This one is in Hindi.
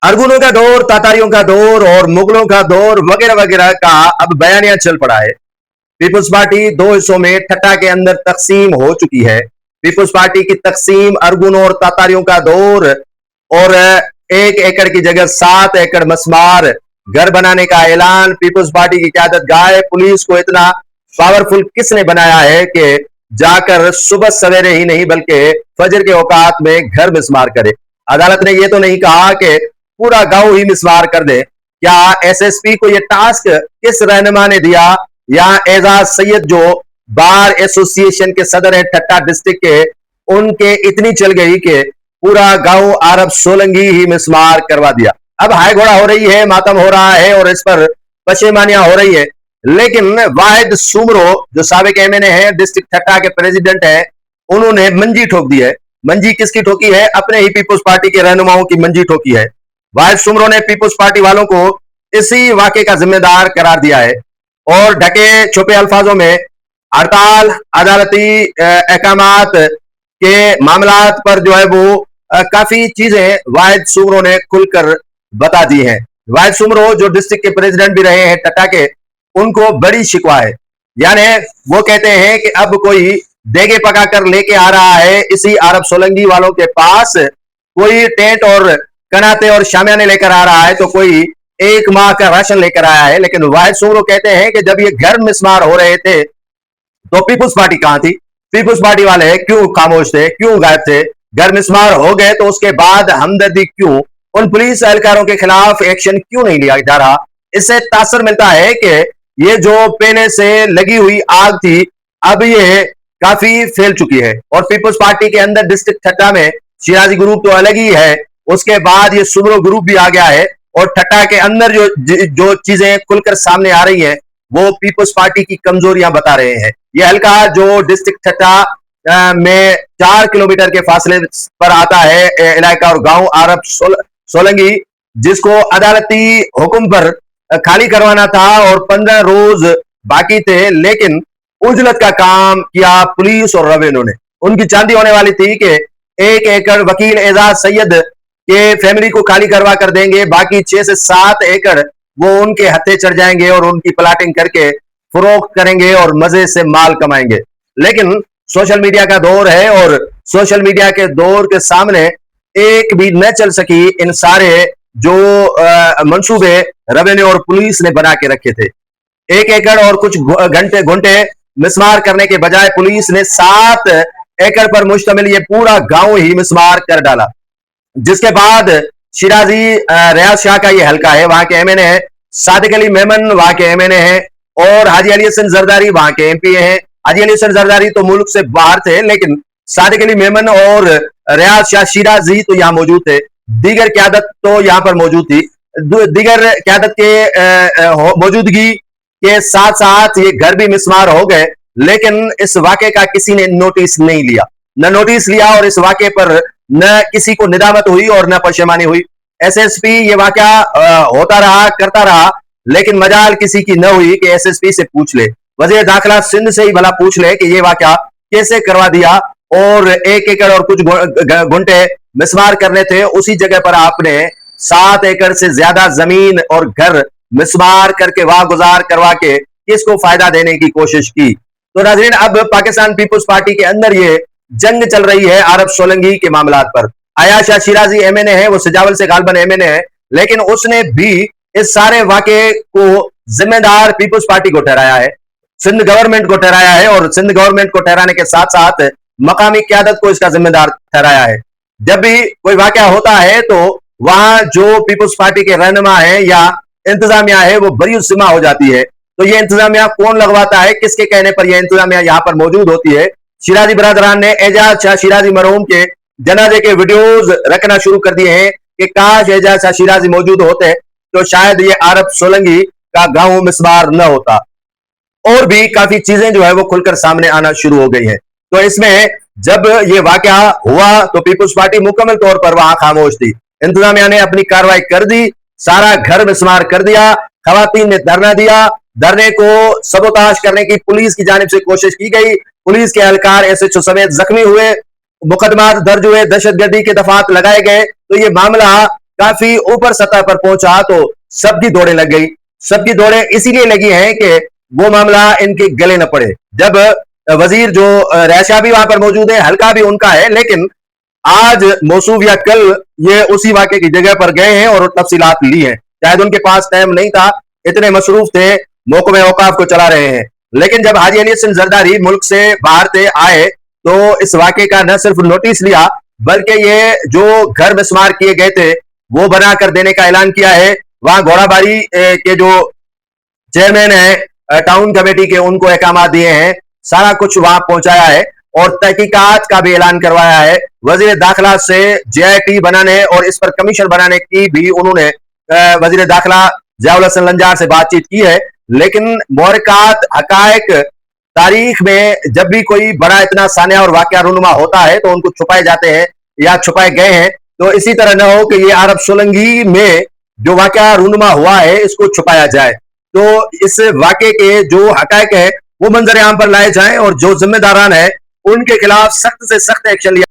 अरगुनों का दौर, तातारियों का दौर और मुगलों का दौर वगैरह वगैरह का अब बयानिया चल पड़ा है। पीपुल्स पार्टी दो हिस्सों में ठट्टा के अंदर तकसीम हो चुकी है। पीपुल्स पार्टी की तकसीम अरगुनों और तातारियों का दौर और 1 एकड़ की जगह 7 एकड़ मस्मार घर बनाने का ऐलान। पीपुल्स पार्टी की क्यादत गाय पुलिस को इतना पावरफुल किसने बनाया है कि जाकर सुबह सवेरे ही नहीं बल्कि फजर के औकात में घर मिस्मार करे। अदालत ने यह तो नहीं कहा कि पूरा गांव ही मिस्मार कर दे। क्या एसएसपी को यह टास्क किस रहनुमा ने दिया, या एजाज सैयद जो बार एसोसिएशन के सदर है ठट्टा डिस्ट्रिक्ट के, उनके इतनी चल गई कि पूरा गांव अरब सोलंगी ही मिस्मार करवा दिया। अब हाय घोड़ा हो रही है, मातम हो रहा है और इस पर पशेमानियां हो रही है। लेकिन वाहिद सुमरो जो साबिक एमएनए है, डिस्ट्रिक्ट ठट्टा के प्रेसिडेंट है, उन्होंने मंजी ठोक दी है। मंजी किसकी ठोकी है? अपने ही पीपुल्स पार्टी के रहनुमाओं की मंजी ठोकी है। वाहिद सुमरो ने पीपुल्स पार्टी वालों को इसी वाकये का जिम्मेदार करार दिया है और ढके छुपे अल्फाजों में हड़ताल, अदालती अहकामात के मामलात पर जो है वो काफी चीजें वाहिद सुमरो ने खुलकर बता दी हैं। वाहिद सुमरो जो डिस्ट्रिक्ट के प्रेसिडेंट भी रहे हैं ठट्टा के, उनको बड़ी शिकवा है। यानी वो कहते हैं कि अब कोई देगे पका कर लेके आ रहा है इसी अरब सोलंगी वालों के पास, कोई टेंट और कनाते और शामियाने लेकर आ रहा है, तो कोई 1 माह का राशन लेकर आया है। लेकिन वाहिद सुमरो कहते हैं कि जब ये घर मिस्मार हो रहे थे तो पीपुल्स पार्टी कहां थी? पीपुल्स पार्टी वाले क्यों खामोश थे, क्यों गायब थे? घर मिस्मार हो गए तो उसके बाद हमदर्दी क्यों? उन पुलिस एहलकारों के खिलाफ एक्शन क्यों नहीं लिया जा रहा? इससे तासर मिलता है कि ये जो पहले से लगी हुई आग थी, अब ये काफी फैल चुकी है। और पीपुल्स पार्टी के अंदर डिस्ट्रिक्ट ठट्टा में शिराजी ग्रुप तो अलग ही है, उसके बाद ये सुमरो ग्रुप भी आ गया है। और ठट्टा के अंदर जो चीजें खुलकर सामने आ रही हैं वो पीपुल्स पार्टी की कमजोरियां बता रहे हैं। यह हल्का जो डिस्ट्रिक्ट ठट्टा में 4 किलोमीटर के फासले पर आता है इलाका और गांव अरब सोलंगी, जिसको अदालती हुक्म पर खाली करवाना था और 15 रोज बाकी थे, लेकिन उजलत का काम किया पुलिस और रेवेन्यू ने। उनकी चांदी होने वाली थी कि 1 एकड़ वकील एजाज सैयद के फैमिली को खाली करवा कर देंगे, बाकी 6 से 7 एकड़ वो उनके हत्थे चढ़ जाएंगे और उनकी प्लाटिंग करके फरोख्त करेंगे और मजे से माल कमाएंगे। लेकिन सोशल मीडिया का दौर है और सोशल मीडिया के दौर के सामने एक भी न चल सकी इन सारे जो मंसूबे रेवेन्यू और पुलिस ने बना के रखे थे। 1 एकड़ और कुछ घंटे मिस्मार करने के बजाय पुलिस ने 7 एकड़ पर मुश्तमिल ये पूरा गांव ही मिस्मार कर डाला। जिसके बाद शिराजी रियाज शाह का ये हल्का है, वहां के एमएनए है, सादिक अली मेमन वहां के एमएनए है और हाजी अली हसन जरदारी वहां के एमपी हैं। हाजी अली हसन जरदारी तो मुल्क से बाहर थे, लेकिन सादिक अली मेमन और रियाज शाह शिराजी तो यहाँ मौजूद थे। दीगर क्यादत तो यहाँ पर मौजूद थी। दीगर क्यादत के मौजूदगी के साथ साथ ये घर भी मिस्मार हो गए, लेकिन इस वाकये का किसी ने नोटिस नहीं लिया, न नोटिस लिया और इस वाकये पर न किसी को निदामत हुई और न पशेमानी हुई। एसएसपी ये वाकया होता रहा, करता रहा, लेकिन मजाल किसी की न हुई कि एसएसपी से पूछ ले, वजीर दाखिला सिंध से ही भला पूछ ले कि ये वाकया कैसे करवा दिया और 1 एकड़ और कुछ घंटे मिस्मार करने थे, उसी जगह पर आपने 7 एकड़ से ज्यादा जमीन और घर मिस्मार करके वाह गुजार करवा के किसको फायदा देने की कोशिश की। तो नाज़रीन, अब पाकिस्तान पीपुल्स पार्टी के अंदर ये जंग चल रही है अरब सोलंगी के मामलात पर। आयाशा शिराजी एमएनए है, वो सजावल से गालबन एमएनए है, लेकिन उसने भी इस सारे वाकये को जिम्मेदार पीपुल्स पार्टी को ठहराया है, सिंध गवर्नमेंट को ठहराया है और सिंध गवर्नमेंट को ठहराने के साथ साथ मकामी क्यादत को इसका जिम्मेदार ठहराया है। जब भी कोई वाकया होता है तो वहां जो पीपुल्स पार्टी के रहनुमा है या इंतजामिया है वो बरी सिमा हो जाती है। तो ये इंतजामिया कौन लगवाता है, किसके कहने पर यह इंतजामिया यहां पर मौजूद होती है? शिराजी बरादरान ने एजाज शाह शिराजी मरहूम के जनाजे के वीडियोज रखना शुरू कर दिए हैं कि काश एजाज शाह शिराजी मौजूद होते तो शायद ये अरब सोलंगी का गांव मिस्मार न होता। और भी काफी चीजें जो है वो खुलकर सामने आना शुरू हो गई हैं। तो इसमें जब ये वाकया हुआ तो पीपुल्स पार्टी मुकम्मल तौर पर वहां खामोश थी। इंतजामिया ने अपनी कार्रवाई कर दी, सारा घर मिस्मार कर दिया, खवातीन ने धरना दिया, धरने को सबोताश करने की पुलिस की जानिब से कोशिश की गई, पुलिस के एहलकार एसएचओ समेत जख्मी हुए, मुकदमा दर्ज हुए, दहशतगर्दी के दफात लगाए गए। तो ये मामला काफी ऊपर सतह पर पहुंचा तो सबकी दौड़े लग गई। सबकी दौड़े इसीलिए लगी हैं कि वो मामला इनके गले न पड़े। जब वजीर जो रैशा भी वहां पर मौजूद है, हल्का भी उनका है, लेकिन आज मौसूफ या कल ये उसी वाक़े की जगह पर गए हैं और तफसीलात ली हैं। शायद उनके पास टाइम नहीं था, इतने मसरूफ थे, महकमे औकाफ को चला रहे हैं। लेकिन जब हाजी अली हसन जरदारी मुल्क से बाहर से आए तो इस वाक़े का न सिर्फ नोटिस लिया, बल्कि ये जो घर बिस्मार किए गए थे वो बनाकर देने का ऐलान किया है। वहां घोड़ाबाड़ी के जो चेयरमैन है टाउन कमेटी के, उनको अहकाम दिए हैं, सारा कुछ वहां पहुंचाया है और तहकीकात का भी ऐलान करवाया है। वजीर दाखिला से JIT बनाने और इस पर कमीशन बनाने की भी उन्होंने वजीर दाखिला ज़ियाउल हसन लंजार से बातचीत की है। लेकिन मोहरकात हकायक तारीख में जब भी कोई बड़ा इतना सानिया और वाकया रूनुमा होता है तो उनको छुपाए जाते हैं या छुपाए गए हैं। तो इसी तरह न हो कि ये अरब सोलंगी में जो वाकया रूनुमा हुआ है इसको छुपाया जाए। तो इस वाकये के जो हकायक है वो मंजर आम पर लाए जाएं और जो जिम्मेदारान है उनके खिलाफ सख्त से सख्त एक्शन लिया